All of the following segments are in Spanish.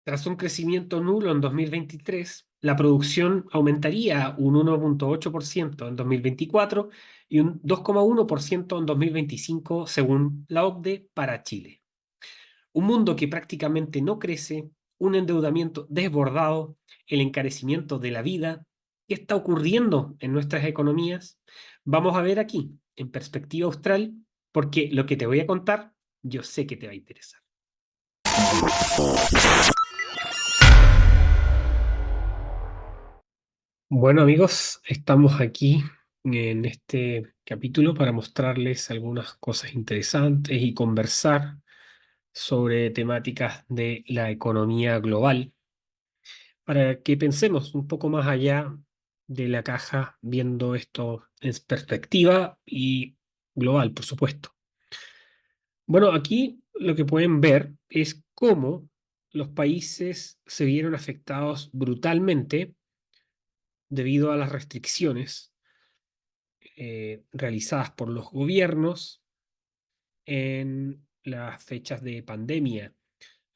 Tras un crecimiento nulo en 2023, la producción aumentaría un 1,8% en 2024 y un 2,1% en 2025, según la OCDE, para Chile. Un mundo que prácticamente no crece, un endeudamiento desbordado, el encarecimiento de la vida. ¿Qué está ocurriendo en nuestras economías? Vamos a ver aquí, en perspectiva austral, porque lo que te voy a contar, yo sé que te va a interesar. Bueno, amigos, estamos aquí en este capítulo para mostrarles algunas cosas interesantes y conversar sobre temáticas de la economía global, para que pensemos un poco más allá de la caja, viendo esto en perspectiva y global, por supuesto. Bueno, aquí lo que pueden ver es cómo los países se vieron afectados brutalmente debido a las restricciones realizadas por los gobiernos en las fechas de pandemia.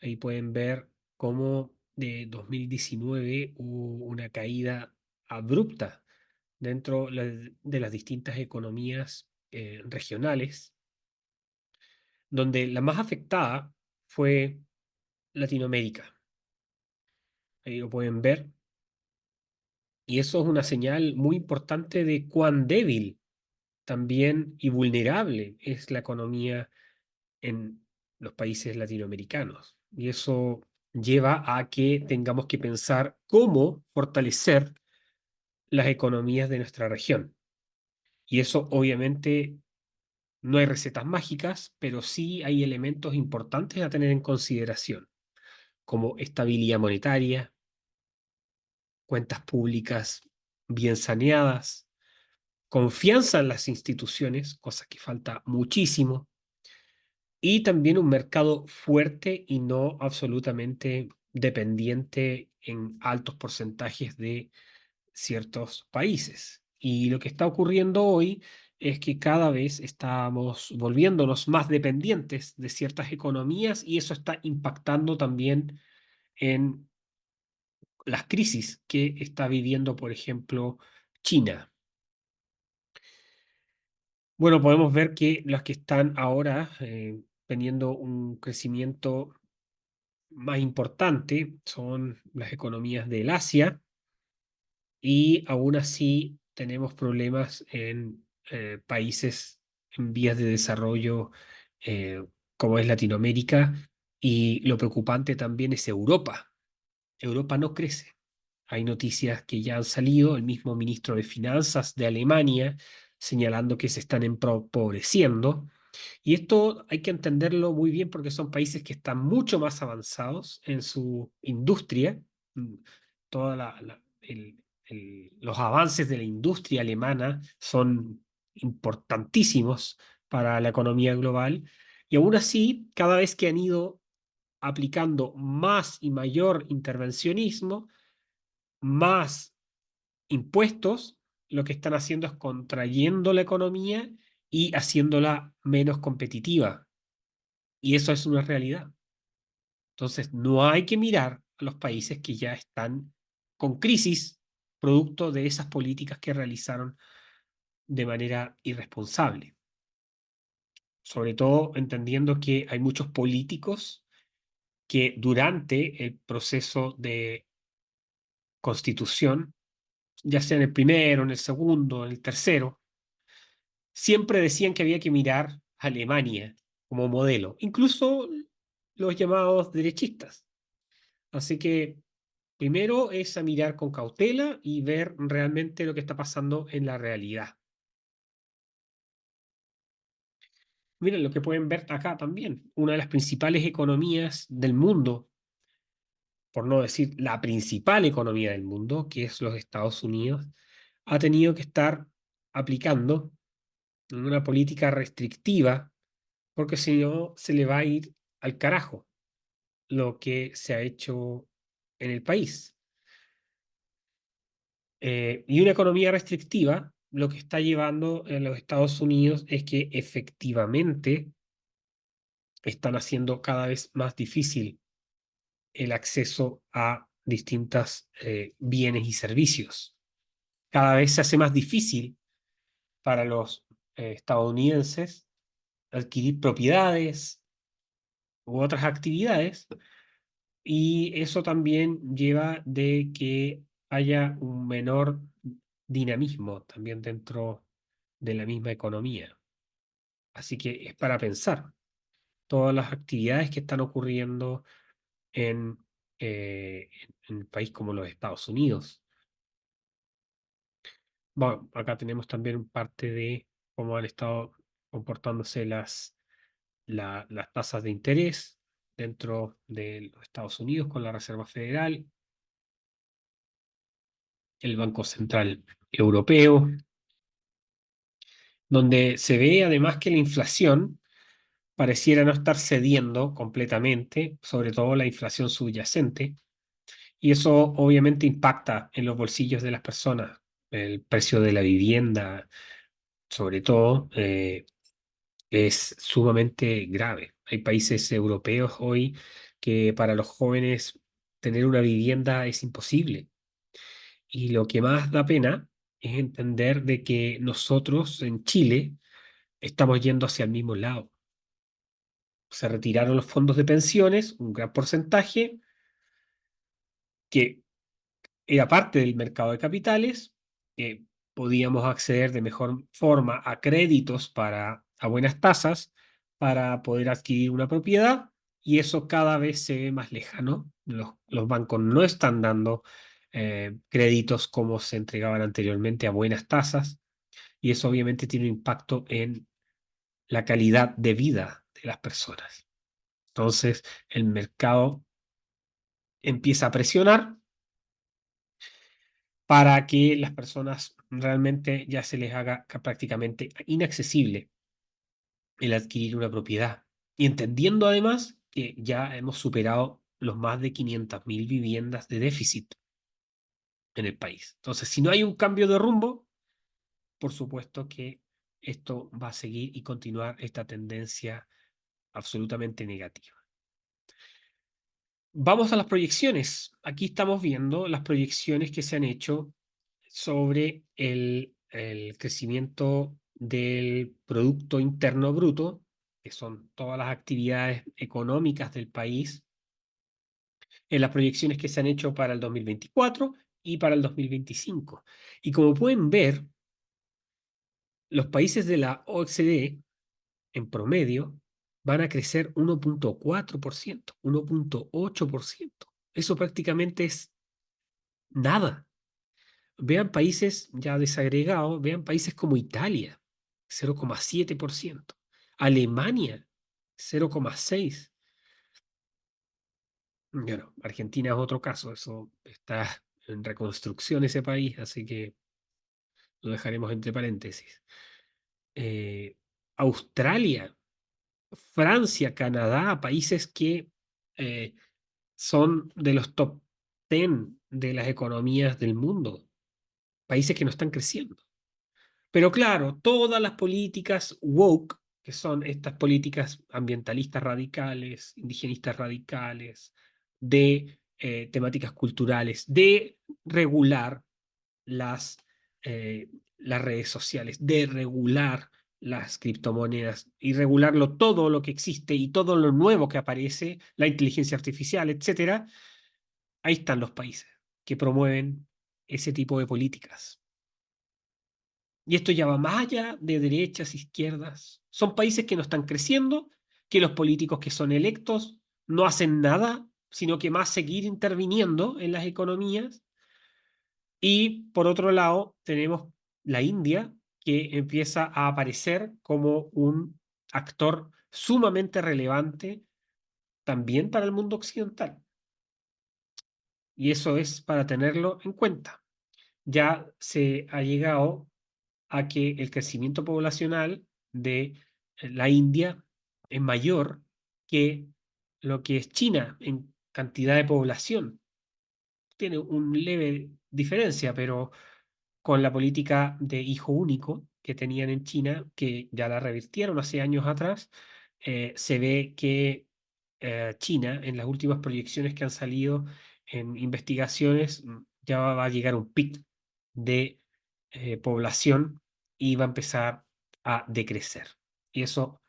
Ahí pueden ver cómo de 2019 hubo una caída abrupta dentro de las distintas economías regionales, donde la más afectada fue Latinoamérica. Ahí lo pueden ver. Y eso es una señal muy importante de cuán débil también y vulnerable es la economía en los países latinoamericanos. Y eso lleva a que tengamos que pensar cómo fortalecer las economías de nuestra región. Y eso obviamente no hay recetas mágicas, pero sí hay elementos importantes a tener en consideración, como estabilidad monetaria, cuentas públicas bien saneadas, confianza en las instituciones, cosa que falta muchísimo, y también un mercado fuerte y no absolutamente dependiente en altos porcentajes de ciertos países. Y lo que está ocurriendo hoy es que cada vez estamos volviéndonos más dependientes de ciertas economías y eso está impactando también en las crisis que está viviendo, por ejemplo, China. Bueno, podemos ver que las que están ahora teniendo un crecimiento más importante son las economías del Asia y aún así tenemos problemas en países en vías de desarrollo como es Latinoamérica, y lo preocupante también es Europa. Europa no crece. Hay noticias que ya han salido, el mismo ministro de Finanzas de Alemania señalando que se están empobreciendo, y esto hay que entenderlo muy bien porque son países que están mucho más avanzados en su industria. mm, Toda los avances de la industria alemana son importantísimos para la economía global, y aún así, cada vez que han ido aplicando más y mayor intervencionismo, más impuestos, lo que están haciendo es contrayendo la economía y haciéndola menos competitiva. Y eso es una realidad. Entonces, no hay que mirar a los países que ya están con crisis producto de esas políticas que realizaron de manera irresponsable. Sobre todo entendiendo que hay muchos políticos que durante el proceso de constitución, ya sea en el primero, en el segundo, en el tercero, siempre decían que había que mirar a Alemania como modelo, incluso los llamados derechistas. Así que primero es a mirar con cautela y ver realmente lo que está pasando en la realidad. Miren lo que pueden ver acá también. Una de las principales economías del mundo, por no decir la principal economía del mundo, que es los Estados Unidos, ha tenido que estar aplicando una política restrictiva porque si no se le va a ir al carajo lo que se ha hecho en el país. Y una economía restrictiva lo que está llevando en los Estados Unidos es que efectivamente están haciendo cada vez más difícil el acceso a distintos bienes y servicios. Cada vez se hace más difícil para los estadounidenses adquirir propiedades u otras actividades, y eso también lleva de que haya un menor dinamismo también dentro de la misma economía. Así que es para pensar todas las actividades que están ocurriendo en, en un país como los Estados Unidos. Bueno, acá tenemos también parte de cómo han estado comportándose las tasas de interés dentro de los Estados Unidos con la Reserva Federal, el Banco Central Europeo, donde se ve además que la inflación pareciera no estar cediendo completamente, sobre todo la inflación subyacente, y eso obviamente impacta en los bolsillos de las personas. El precio de la vivienda, sobre todo, es sumamente grave. Hay países europeos hoy que para los jóvenes tener una vivienda es imposible. Y lo que más da pena es entender de que nosotros en Chile estamos yendo hacia el mismo lado. Se retiraron los fondos de pensiones, un gran porcentaje, que era parte del mercado de capitales, podíamos acceder de mejor forma a créditos a buenas tasas para poder adquirir una propiedad, y eso cada vez se ve más lejano. Los bancos no están dando créditos como se entregaban anteriormente a buenas tasas, y eso obviamente tiene un impacto en la calidad de vida de las personas. Entonces, el mercado empieza a presionar para que las personas realmente ya se les haga prácticamente inaccesible el adquirir una propiedad. Y entendiendo además que ya hemos superado los más de 500.000 viviendas de déficit en el país. Entonces, si no hay un cambio de rumbo, por supuesto que esto va a seguir y continuar esta tendencia absolutamente negativa. Vamos a las proyecciones. Aquí estamos viendo las proyecciones que se han hecho sobre el crecimiento del Producto Interno Bruto, que son todas las actividades económicas del país, en las proyecciones que se han hecho para el 2024 y para el 2025. Y como pueden ver, los países de la OECD, en promedio, van a crecer 1.4%, 1.8%. Eso prácticamente es nada. Vean países ya desagregados, vean países como Italia, 0,7%, Alemania, 0,6%. Bueno, Argentina es otro caso, eso está en reconstrucción ese país, así que lo dejaremos entre paréntesis. Eh, Australia, Francia, Canadá, países que eh, son de los top 10 de las economías del mundo, países que no están creciendo. Pero claro, todas las políticas woke, que son estas políticas ambientalistas radicales, indigenistas radicales, de temáticas culturales, de regular las, las redes sociales, de regular las criptomonedas y regularlo todo lo que existe y todo lo nuevo que aparece, la inteligencia artificial, etcétera, ahí están los países que promueven ese tipo de políticas. Y esto ya va más allá de derechas, izquierdas. Son países que no están creciendo, que los políticos que son electos no hacen nada, sino que más seguir interviniendo en las economías. Y por otro lado, tenemos la India, que empieza a aparecer como un actor sumamente relevante también para el mundo occidental. Y eso es para tenerlo en cuenta. Ya se ha llegado a que el crecimiento poblacional de la India es mayor que lo que es China en cantidad de población. Tiene un leve diferencia, pero con la política de hijo único que tenían en China, que ya la revirtieron hace años atrás, se ve que China, en las últimas proyecciones que han salido en investigaciones, ya va a llegar un pic de población y va a empezar a decrecer. Y eso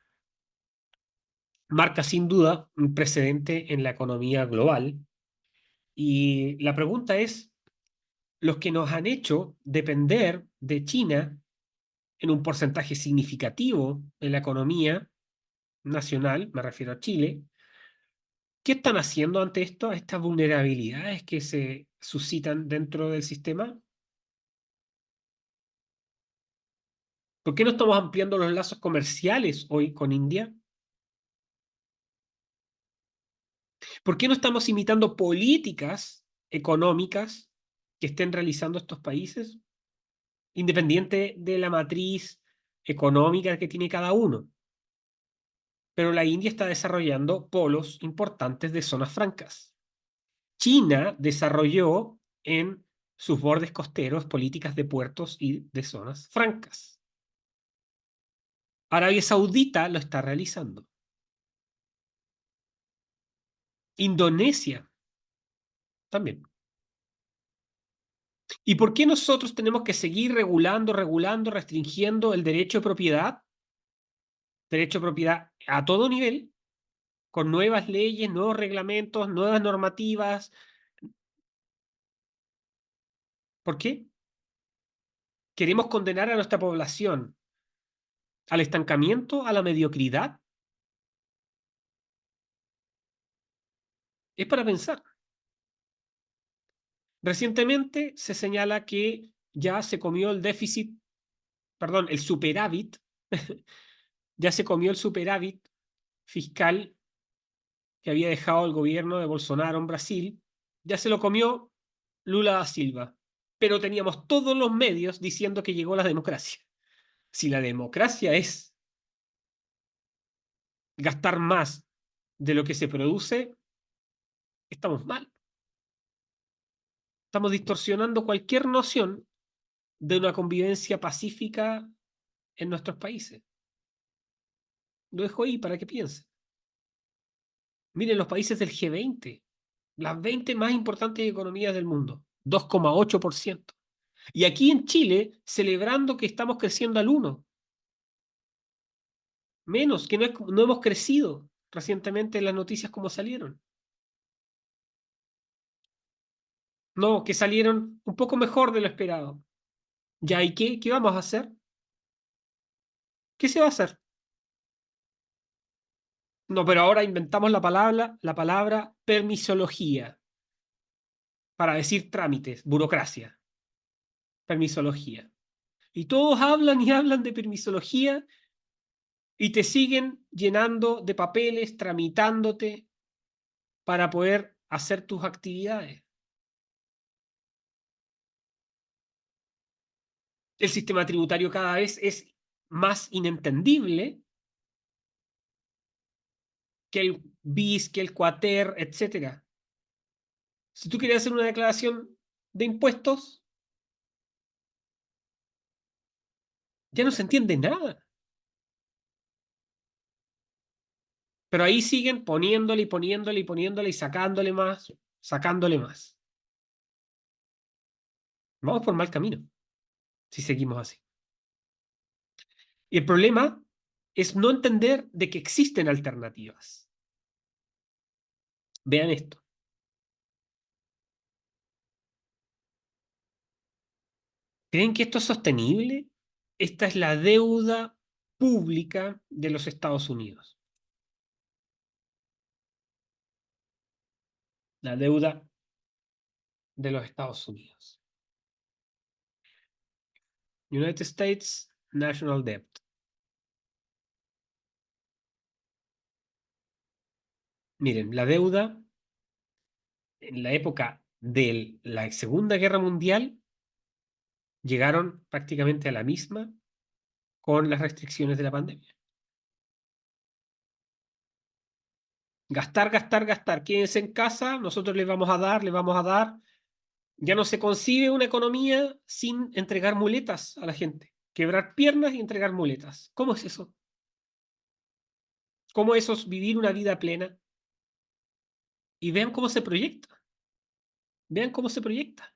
marca sin duda un precedente en la economía global. Y la pregunta es, los que nos han hecho depender de China en un porcentaje significativo en la economía nacional, me refiero a Chile, ¿qué están haciendo ante esto, a estas vulnerabilidades que se suscitan dentro del sistema? ¿Por qué no estamos ampliando los lazos comerciales hoy con India? ¿Por qué no estamos imitando políticas económicas que estén realizando estos países, independiente de la matriz económica que tiene cada uno? Pero la India está desarrollando polos importantes de zonas francas. China desarrolló en sus bordes costeros políticas de puertos y de zonas francas. Arabia Saudita lo está realizando. Indonesia también. ¿Y por qué nosotros tenemos que seguir regulando, restringiendo el derecho de propiedad? Derecho de propiedad a todo nivel, con nuevas leyes, nuevos reglamentos, nuevas normativas. ¿Por qué? ¿Queremos condenar a nuestra población al estancamiento, a la mediocridad? Es para pensar. Recientemente se señala que ya se comió el déficit, perdón, el superávit, ya se comió el superávit fiscal que había dejado el gobierno de Bolsonaro en Brasil, ya se lo comió Lula da Silva, pero teníamos todos los medios diciendo que llegó la democracia. Si la democracia es gastar más de lo que se produce, estamos mal. Estamos distorsionando cualquier noción de una convivencia pacífica en nuestros países. Lo dejo ahí para que piensen. Miren los países del G20, las 20 más importantes economías del mundo, 2,8%. Y aquí en Chile, celebrando que estamos creciendo al 1%, menos, que no hemos crecido recientemente en las noticias como salieron. No, que salieron un poco mejor de lo esperado. ¿Ya y qué? ¿Qué vamos a hacer? ¿Qué se va a hacer? No, pero ahora inventamos la palabra permisología para decir trámites, burocracia, permisología. Y todos hablan y hablan de permisología y te siguen llenando de papeles, tramitándote para poder hacer tus actividades. El sistema tributario cada vez es más inentendible que el BIS, que el Quater, etcétera. Si tú quieres hacer una declaración de impuestos, ya no se entiende nada. Pero ahí siguen poniéndole y poniéndole y poniéndole y sacándole más, sacándole más. Vamos por mal camino si seguimos así. Y el problema es no entender de que existen alternativas. Vean esto. ¿Creen que esto es sostenible? Esta es la deuda pública de los Estados Unidos. La deuda de los Estados Unidos. United States National Debt. Miren, la deuda en la época de la Segunda Guerra Mundial llegaron prácticamente a la misma con las restricciones de la pandemia. Gastar, gastar, gastar. Quédense en casa, nosotros les vamos a dar, les vamos a dar. Ya no se concibe una economía sin entregar muletas a la gente. Quebrar piernas y entregar muletas. ¿Cómo es eso? ¿Cómo eso es vivir una vida plena? Y vean cómo se proyecta. Vean cómo se proyecta.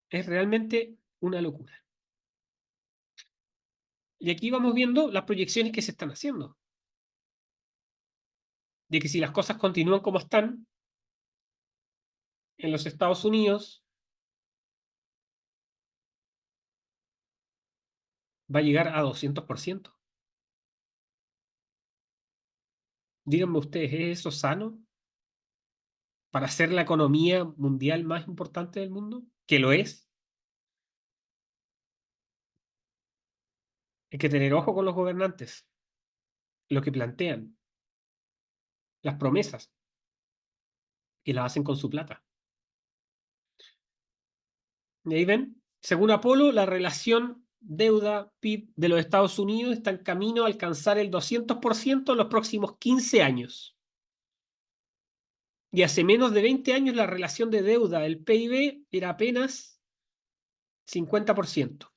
Es realmente una locura. Y aquí vamos viendo las proyecciones que se están haciendo. De que si las cosas continúan como están en los Estados Unidos, va a llegar a 200%. Díganme ustedes, ¿es eso sano para ser la economía mundial más importante del mundo? ¿Que lo es? Hay que tener ojo con los gobernantes, lo que plantean, las promesas, y las hacen con su plata. Y ahí ven, según Apolo, la relación deuda-PIB de los Estados Unidos está en camino a alcanzar el 200% en los próximos 15 años. Y hace menos de 20 años la relación de deuda del PIB era apenas 50%,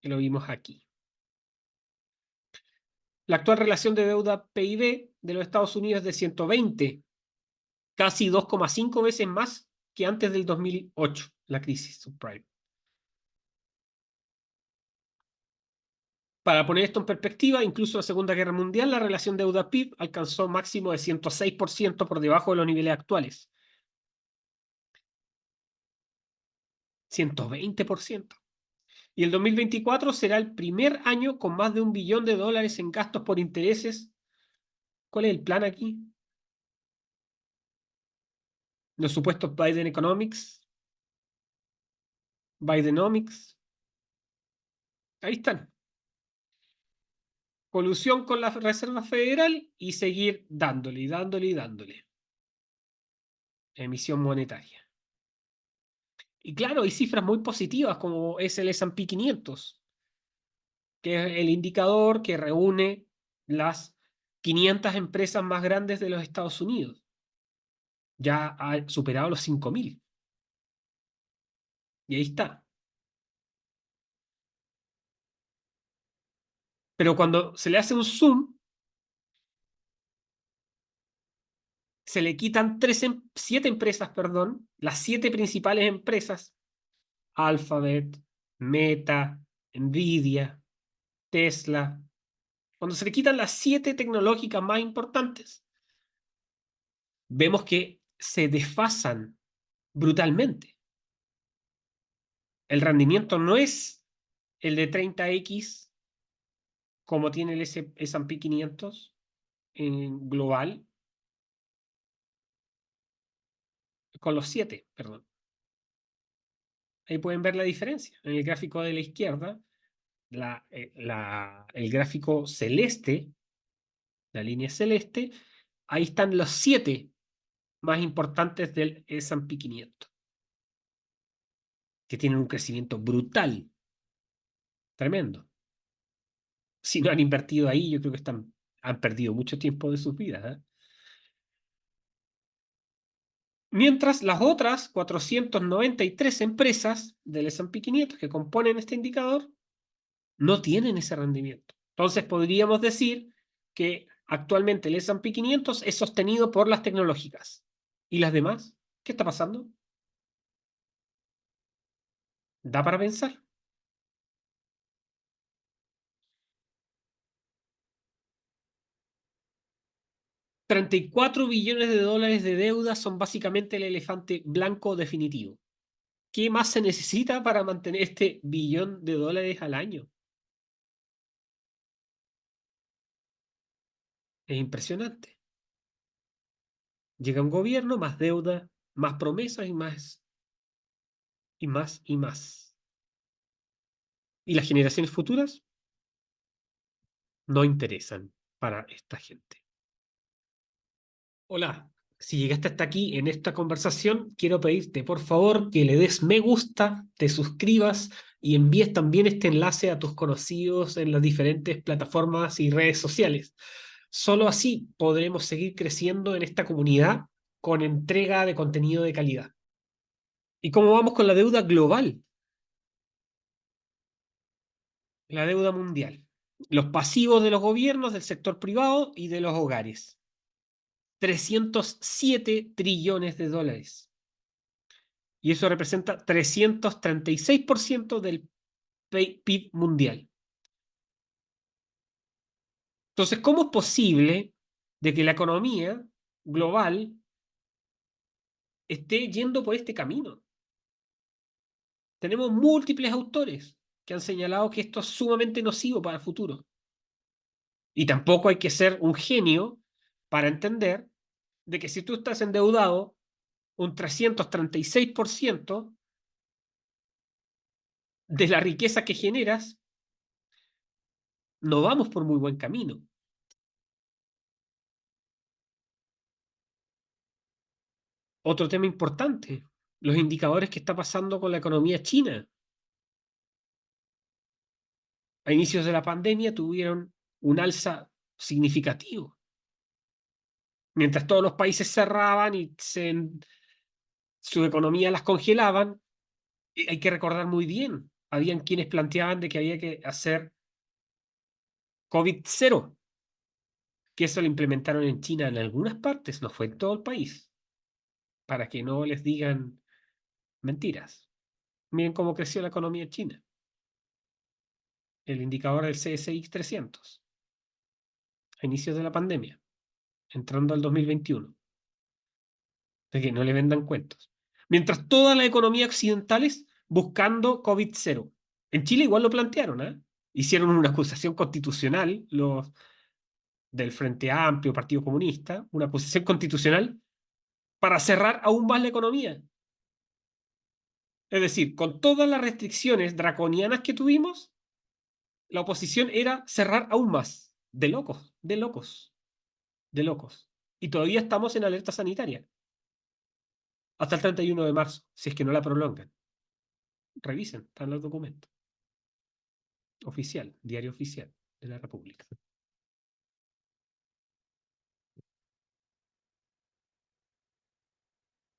que lo vimos aquí. La actual relación de deuda PIB de los Estados Unidos es de 120, casi 2,5 veces más que antes del 2008, la crisis subprime. Para poner esto en perspectiva, incluso en la Segunda Guerra Mundial, la relación deuda-PIB alcanzó máximo de 106% por debajo de los niveles actuales. 120%. Y el 2024 será el primer año con más de $1 billón en gastos por intereses. ¿Cuál es el plan aquí? Los supuestos Biden Economics, Bidenomics. Ahí están. Colusión con la Reserva Federal y seguir dándole y dándole y dándole. Emisión monetaria. Y claro, hay cifras muy positivas como es el S&P 500, que es el indicador que reúne las 500 empresas más grandes de los Estados Unidos. Ya ha superado los 5.000. Y ahí está. Pero cuando se le hace un zoom, se le quitan 7 empresas, perdón, las 7 principales empresas, Alphabet, Meta, Nvidia, Tesla. Cuando se le quitan las 7 tecnológicas más importantes, vemos que se desfasan brutalmente. El rendimiento no es el de 30x como tiene el S&P 500 en global, con los 7, perdón. Ahí pueden ver la diferencia. En el gráfico de la izquierda, el gráfico celeste, la línea celeste, ahí están los 7 más importantes del S&P 500, que tienen un crecimiento brutal, tremendo. Si no han invertido ahí, yo creo que han perdido mucho tiempo de sus vidas, ¿eh? Mientras las otras 493 empresas del S&P 500 que componen este indicador no tienen ese rendimiento. Entonces podríamos decir que actualmente el S&P 500 es sostenido por las tecnológicas. ¿Y las demás? ¿Qué está pasando? Da para pensar. 34 billones de dólares de deuda son básicamente el elefante blanco definitivo. ¿Qué más se necesita para mantener este billón de dólares al año? Es impresionante. Llega un gobierno, más deuda, más promesas y más, y más, y más. ¿Y las generaciones futuras? No interesan para esta gente. Hola, si llegaste hasta aquí en esta conversación, quiero pedirte por favor que le des me gusta, te suscribas y envíes también este enlace a tus conocidos en las diferentes plataformas y redes sociales. Solo así podremos seguir creciendo en esta comunidad con entrega de contenido de calidad. ¿Y cómo vamos con la deuda global? La deuda mundial. los pasivos de los gobiernos, del sector privado y de los hogares. 307 trillones de dólares. Y eso representa 336% del PIB mundial. Entonces, ¿cómo es posible de que la economía global esté yendo por este camino? Tenemos múltiples autores que han señalado que esto es sumamente nocivo para el futuro. Y tampoco hay que ser un genio para entender de que si tú estás endeudado un 336% de la riqueza que generas, no vamos por muy buen camino. Otro tema importante, los indicadores que está pasando con la economía china. A inicios de la pandemia tuvieron un alza significativo. Mientras todos los países cerraban y su economía las congelaban, hay que recordar muy bien, habían quienes planteaban de que había que hacer COVID cero, que eso lo implementaron en China en algunas partes, no fue en todo el país, para que no les digan mentiras. Miren cómo creció la economía china, el indicador del CSI 300, a inicios de la pandemia, entrando al 2021, de que no le vendan cuentos. Mientras todas las economías occidentales buscando COVID cero. En Chile igual lo plantearon, ¿eh? Hicieron una acusación constitucional, los del Frente Amplio, Partido Comunista, una acusación constitucional para cerrar aún más la economía. Es decir, con todas las restricciones draconianas que tuvimos, la oposición era cerrar aún más. De locos, de locos, de locos. Y todavía estamos en alerta sanitaria hasta el 31 de marzo, si es que no la prolongan. Revisen, están los documentos. Oficial, diario oficial de la República.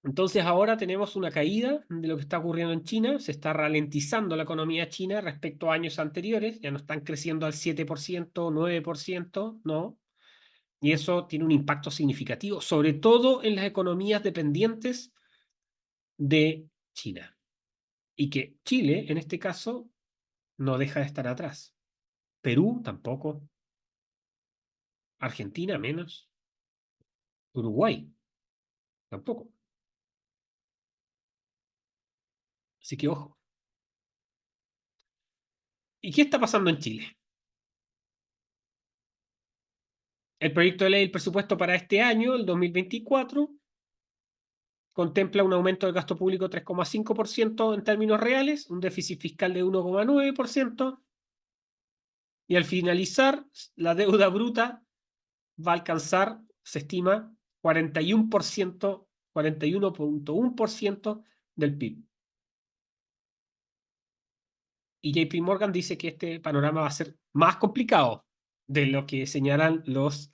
Entonces ahora tenemos una caída de lo que está ocurriendo en China, se está ralentizando la economía china respecto a años anteriores, ya no están creciendo al 7%, 9%, no, y eso tiene un impacto significativo, sobre todo en las economías dependientes de China, y que Chile, en este caso, no deja de estar atrás. Perú tampoco, Argentina menos, Uruguay tampoco. Así que ojo. ¿Y qué está pasando en Chile? El proyecto de ley del presupuesto para este año, el 2024, contempla un aumento del gasto público de 3,5% en términos reales, un déficit fiscal de 1,9%, y al finalizar, la deuda bruta va a alcanzar, se estima, 41%, 41,1% del PIB. Y JP Morgan dice que este panorama va a ser más complicado de lo que señalan los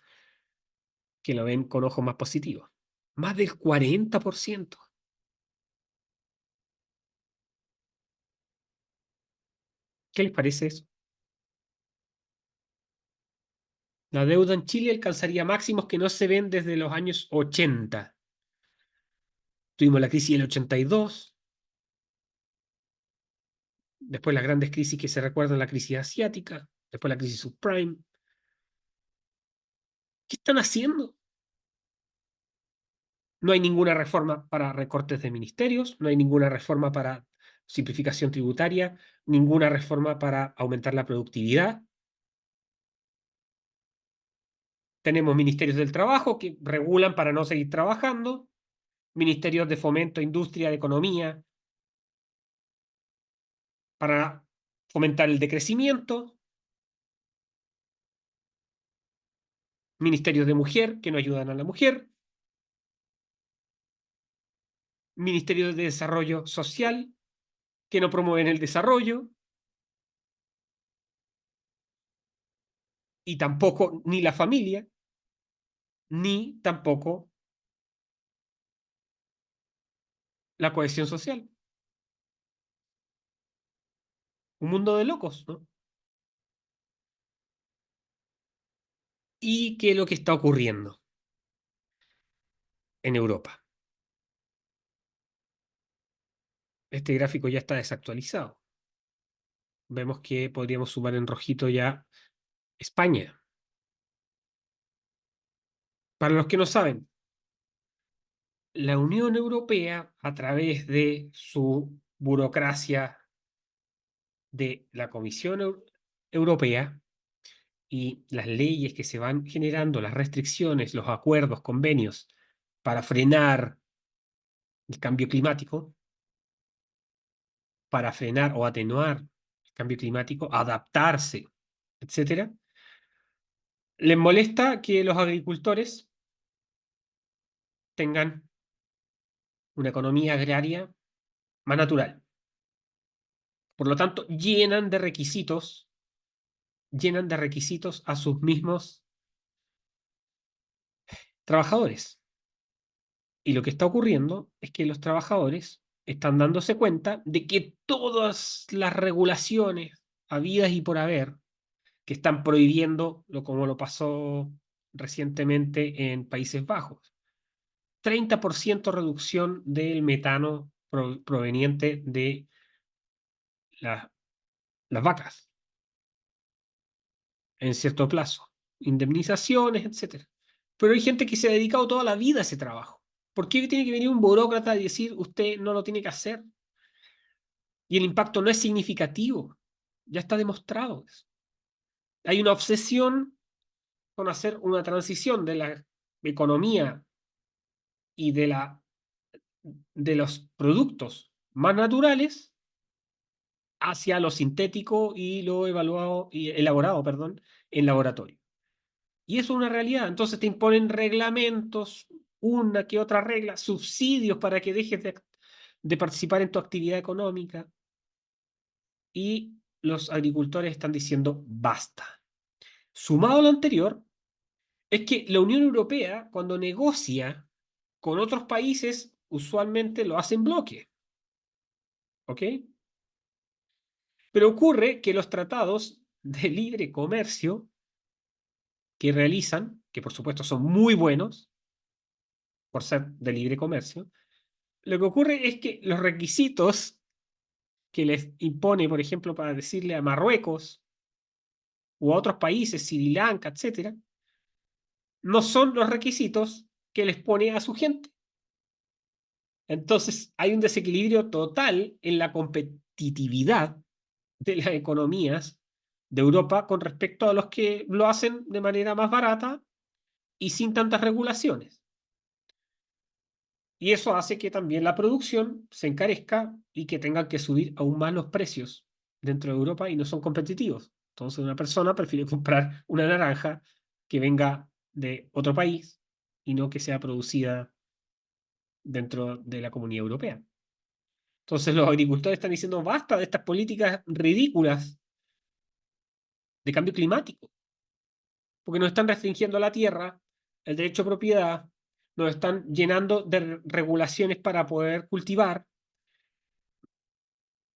que lo ven con ojos más positivos. Más del 40%. ¿Qué les parece eso? La deuda en Chile alcanzaría máximos que no se ven desde los años 80. Tuvimos la crisis del 82, después las grandes crisis que se recuerdan, la crisis asiática, después la crisis subprime. ¿Qué están haciendo? No hay ninguna reforma para recortes de ministerios, no hay ninguna reforma para simplificación tributaria, ninguna reforma para aumentar la productividad. Tenemos ministerios del trabajo que regulan para no seguir trabajando, ministerios de fomento, industria, de economía, para fomentar el decrecimiento, ministerios de mujer que no ayudan a la mujer, ministerios de desarrollo social que no promueven el desarrollo y tampoco ni la familia, ni tampoco la cohesión social. Un mundo de locos, ¿no? ¿Y qué es lo que está ocurriendo en Europa? Este gráfico ya está desactualizado. Vemos que podríamos sumar en rojito ya España. Para los que no saben, la Unión Europea, a través de su burocracia de la Comisión Europea y las leyes que se van generando, las restricciones, los acuerdos, convenios para frenar el cambio climático, para frenar o atenuar el cambio climático, adaptarse, etcétera, les molesta que los agricultores tengan una economía agraria más natural. Por lo tanto, llenan de requisitos a sus mismos trabajadores. Y lo que está ocurriendo es que los trabajadores están dándose cuenta de que todas las regulaciones habidas y por haber que están prohibiendo, como lo pasó recientemente en Países Bajos, 30% reducción del metano proveniente de la- las vacas en cierto plazo, indemnizaciones, etcétera. Pero hay gente que se ha dedicado toda la vida a ese trabajo. ¿Por qué tiene que venir un burócrata y decir usted no lo tiene que hacer? Y el impacto no es significativo. Ya está demostrado eso. Hay una obsesión con hacer una transición de la economía y de los productos más naturales hacia lo sintético y lo evaluado y elaborado, perdón, en laboratorio. Y eso es una realidad. Entonces te imponen reglamentos, una que otra regla, subsidios para que dejes de participar en tu actividad económica. Y los agricultores están diciendo basta. Sumado a lo anterior, es que la Unión Europea, cuando negocia con otros países, usualmente lo hace en bloque. ¿Ok? Pero ocurre que los tratados de libre comercio que realizan, que por supuesto son muy buenos por ser de libre comercio, lo que ocurre es que los requisitos que les impone, por ejemplo, para decirle a Marruecos u a otros países, Sri Lanka, etcétera, no son los requisitos que les pone a su gente. Entonces, hay un desequilibrio total en la competitividad de las economías de Europa con respecto a los que lo hacen de manera más barata y sin tantas regulaciones. Y eso hace que también la producción se encarezca y que tengan que subir aún más los precios dentro de Europa y no son competitivos. Entonces una persona prefiere comprar una naranja que venga de otro país y no que sea producida dentro de la Comunidad Europea. Entonces los agricultores están diciendo basta de estas políticas ridículas de cambio climático, porque nos están restringiendo la tierra, el derecho a propiedad, nos están llenando de regulaciones para poder cultivar,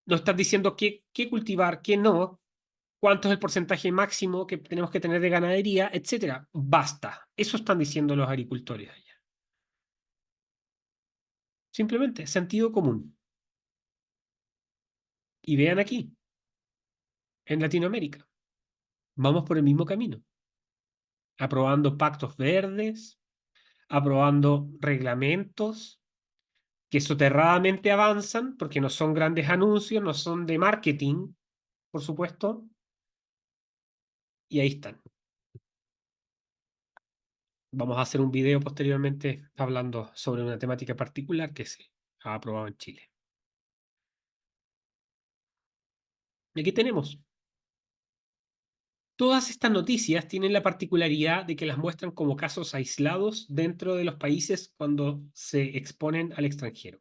nos están diciendo qué cultivar, qué no, cuánto es el porcentaje máximo que tenemos que tener de ganadería, etcétera. Basta. Eso están diciendo los agricultores allá. Simplemente sentido común. Y vean aquí, en Latinoamérica, vamos por el mismo camino, aprobando pactos verdes, aprobando reglamentos que soterradamente avanzan, porque no son grandes anuncios, no son de marketing, por supuesto, y ahí están. Vamos a hacer un video posteriormente hablando sobre una temática particular que se ha aprobado en Chile. Y aquí tenemos. Todas estas noticias tienen la particularidad de que las muestran como casos aislados dentro de los países cuando se exponen al extranjero.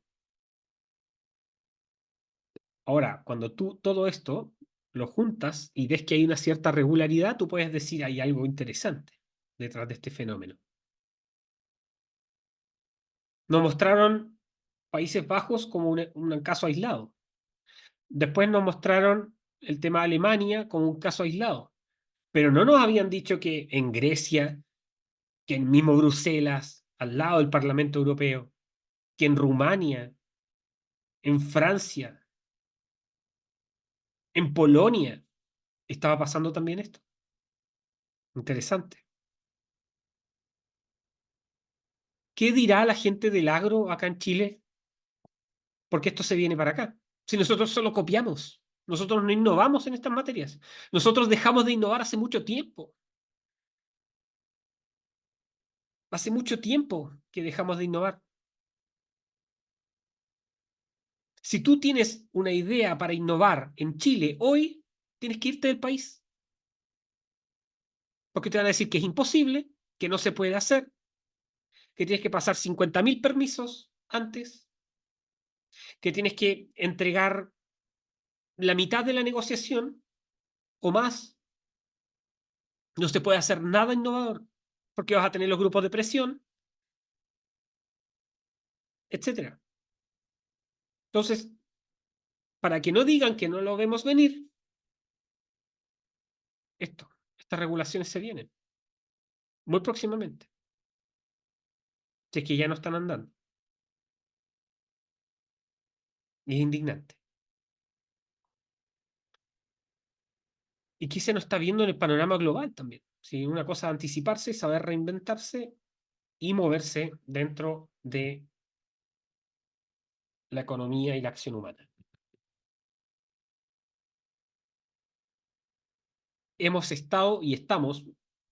Ahora, cuando tú todo esto lo juntas y ves que hay una cierta regularidad, tú puedes decir hay algo interesante detrás de este fenómeno. Nos mostraron Países Bajos como un caso aislado. Después nos mostraron el tema de Alemania como un caso aislado. Pero no nos habían dicho que en Grecia, que en mismo Bruselas, al lado del Parlamento Europeo, que en Rumania, en Francia, en Polonia, estaba pasando también esto. Interesante. ¿Qué dirá la gente del agro acá en Chile? Porque esto se viene para acá. Si nosotros solo copiamos, nosotros no innovamos en estas materias. Nosotros dejamos de innovar hace mucho tiempo. Hace mucho tiempo que dejamos de innovar. Si tú tienes una idea para innovar en Chile hoy, tienes que irte del país. Porque te van a decir que es imposible, que no se puede hacer, que tienes que pasar 50.000 permisos antes, que tienes que entregar la mitad de la negociación o más. No se puede hacer nada innovador porque vas a tener los grupos de presión, etcétera. Entonces, para que no digan que no lo vemos venir, estas regulaciones se vienen muy próximamente, si es que ya no están andando. Y es indignante. Y qué se nos está viendo en el panorama global también. Si una cosa es anticiparse, saber reinventarse y moverse dentro de la economía y la acción humana. Hemos estado y estamos,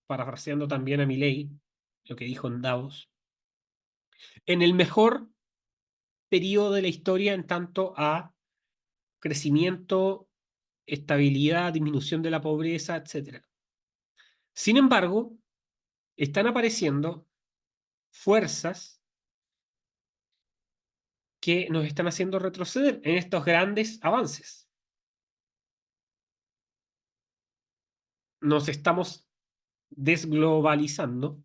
parafraseando también a Milei, lo que dijo en Davos, en el mejor periodo de la historia en tanto a crecimiento, estabilidad, disminución de la pobreza, etcétera. Sin embargo, están apareciendo fuerzas que nos están haciendo retroceder en estos grandes avances. Nos estamos desglobalizando,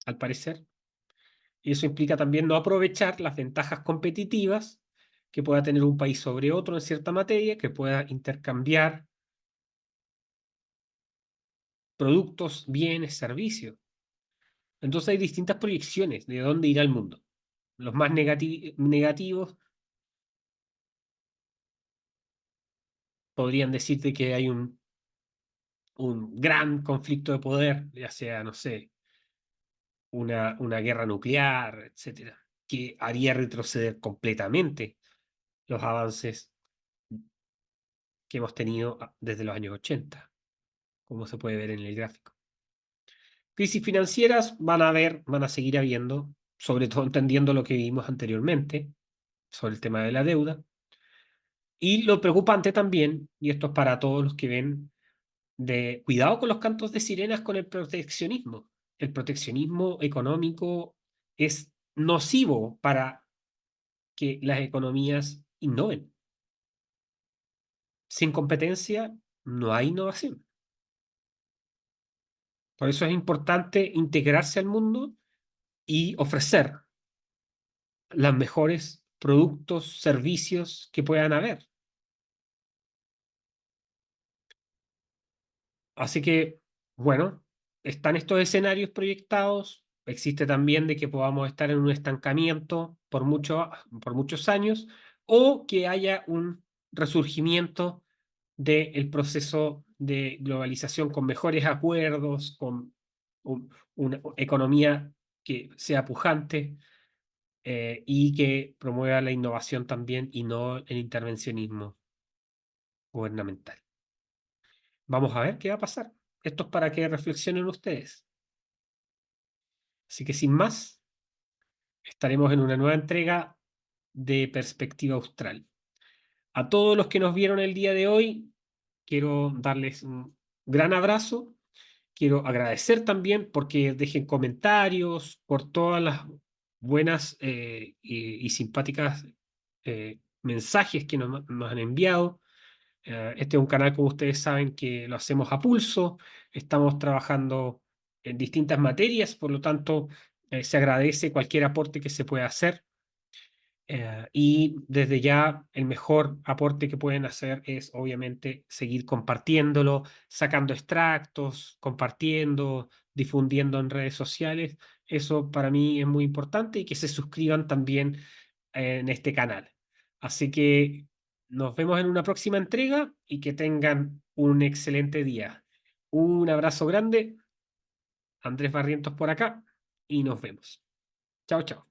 al parecer, y eso implica también no aprovechar las ventajas competitivas que pueda tener un país sobre otro en cierta materia, que pueda intercambiar productos, bienes, servicios. Entonces hay distintas proyecciones de dónde irá el mundo. Los más negativos podrían decirte que hay un gran conflicto de poder, ya sea, no sé, una guerra nuclear, etcétera, que haría retroceder completamente los avances que hemos tenido desde los años 80, como se puede ver en el gráfico. Crisis financieras van a seguir habiendo, sobre todo entendiendo lo que vimos anteriormente sobre el tema de la deuda. Y lo preocupante también, y esto es para todos los que ven, de cuidado con los cantos de sirenas con el proteccionismo. El proteccionismo económico es nocivo para que las economías innoven. Sin competencia no hay innovación. Por eso es importante integrarse al mundo y ofrecer los mejores productos, servicios que puedan haber. Así que, bueno, están estos escenarios proyectados. Existe también de que podamos estar en un estancamiento por muchos años o que haya un resurgimiento del proceso de globalización con mejores acuerdos, con una economía que sea pujante y que promueva la innovación también y no el intervencionismo gubernamental. Vamos a ver qué va a pasar. Esto es para que reflexionen ustedes. Así que sin más, estaremos en una nueva entrega de Perspectiva Austral. A todos los que nos vieron el día de hoy, quiero darles un gran abrazo. Quiero agradecer también porque dejen comentarios, por todas las buenas y simpáticas mensajes que nos han enviado. Este es un canal, como ustedes saben, que lo hacemos a pulso. Estamos trabajando en distintas materias, por lo tanto, se agradece cualquier aporte que se pueda hacer. Y desde ya el mejor aporte que pueden hacer es obviamente seguir compartiéndolo, sacando extractos, compartiendo, difundiendo en redes sociales. Eso para mí es muy importante y que se suscriban también en este canal. Así que nos vemos en una próxima entrega y que tengan un excelente día. Un abrazo grande, Andrés Barrientos por acá y nos vemos. Chao, chao.